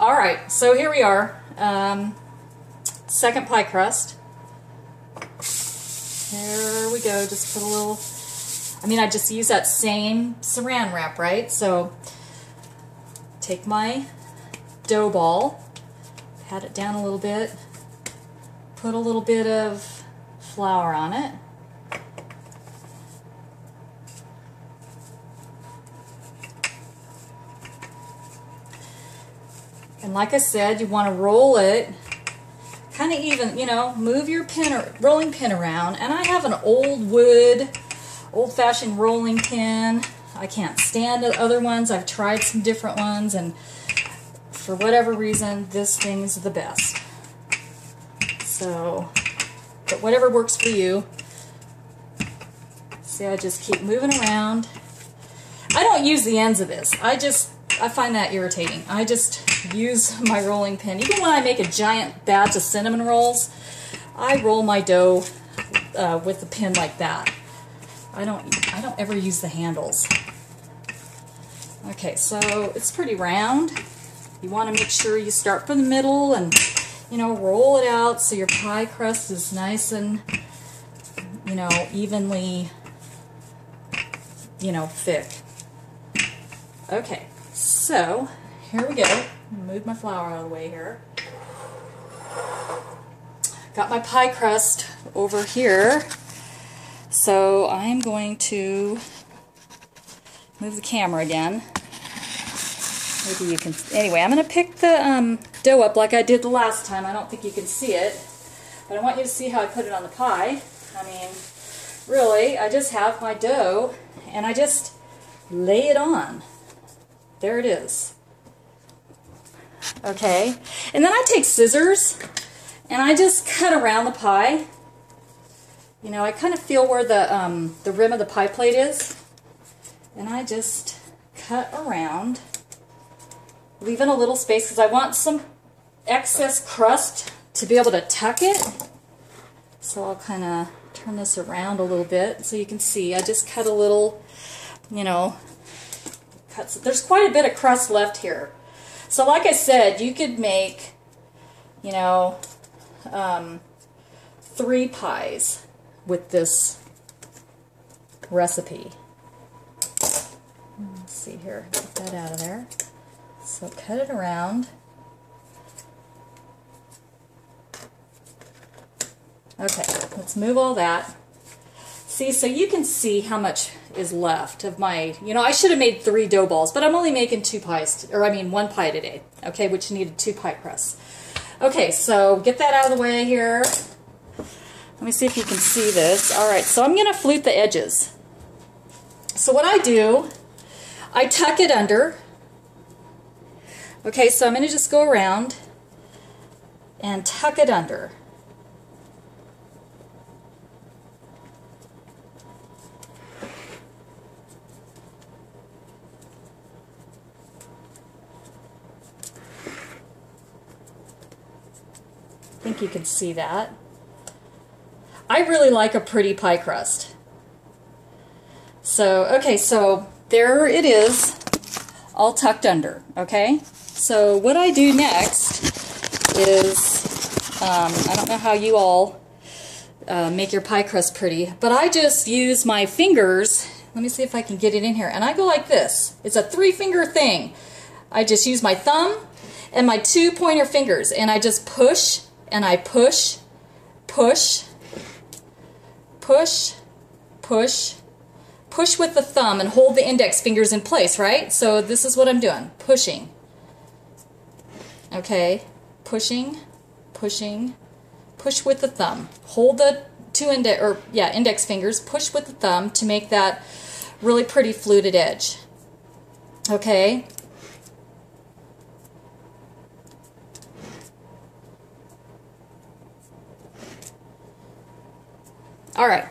Alright, so here we are. Second pie crust. There we go. Just put a little, I just use that same saran wrap, right? So take my dough ball, pat it down a little bit, put a little bit of flour on it. And like I said, you want to roll it kind of even, move your rolling pin around. And I have an old wood, old-fashioned rolling pin. I can't stand the other ones. I've tried some different ones, and for whatever reason, this thing's the best. So, but whatever works for you. See, I just keep moving around. I don't use the ends of this. I find that irritating. I just use my rolling pin. Even when I make a giant batch of cinnamon rolls, I roll my dough with the pin like that. I don't ever use the handles. Okay, so it's pretty round. You want to make sure you start from the middle and roll it out so your pie crust is nice and evenly thick. Okay. So, here we go. Move my flour out of the way here. Got my pie crust over here. So, I'm going to move the camera again. Maybe you can... Anyway, I'm going to pick the dough up like I did the last time. I don't think you can see it. But I want you to see how I put it on the pie. Really, I just have my dough and I just lay it on. There it is. Okay, and then I take scissors and I just cut around the pie. I kind of feel where the rim of the pie plate is, and I just cut around, leaving a little space because I want some excess crust to be able to tuck it. So I'll kind of turn this around a little bit so you can see. I just cut a little, cuts. There's quite a bit of crust left here. So like I said, you could make, 3 pies with this recipe. Let's see here, get that out of there. So cut it around. Okay, let's move all that. See, so you can see how much is left of my, I should have made 3 dough balls, but I'm only making 2 pies, or 1 pie today, okay, which needed 2 pie crusts. Okay, so get that out of the way here. Let me see if you can see this. Alright, so I'm going to flute the edges. So what I do, I tuck it under. Okay, so I'm going to just go around and tuck it under. I think you can see that. I really like a pretty pie crust. So, okay, so there it is, all tucked under, okay? So what I do next is, I don't know how you all make your pie crust pretty, but I just use my fingers. Let me see if I can get it in here. And I go like this. It's a 3-finger thing. I just use my thumb and my 2 pointer fingers, and I just push, and I push, push, push, push, push with the thumb and hold the index fingers in place, right? So this is what I'm doing, pushing. Okay, pushing, pushing, push with the thumb. Hold the index fingers, push with the thumb to make that really pretty fluted edge. Okay? Alright,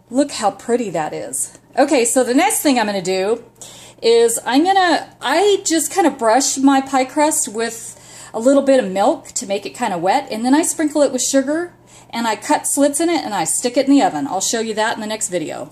look how pretty that is. Okay, so the next thing I'm going to do is I just kind of brush my pie crust with a little bit of milk to make it kind of wet, and then I sprinkle it with sugar, and I cut slits in it, and I stick it in the oven. I'll show you that in the next video.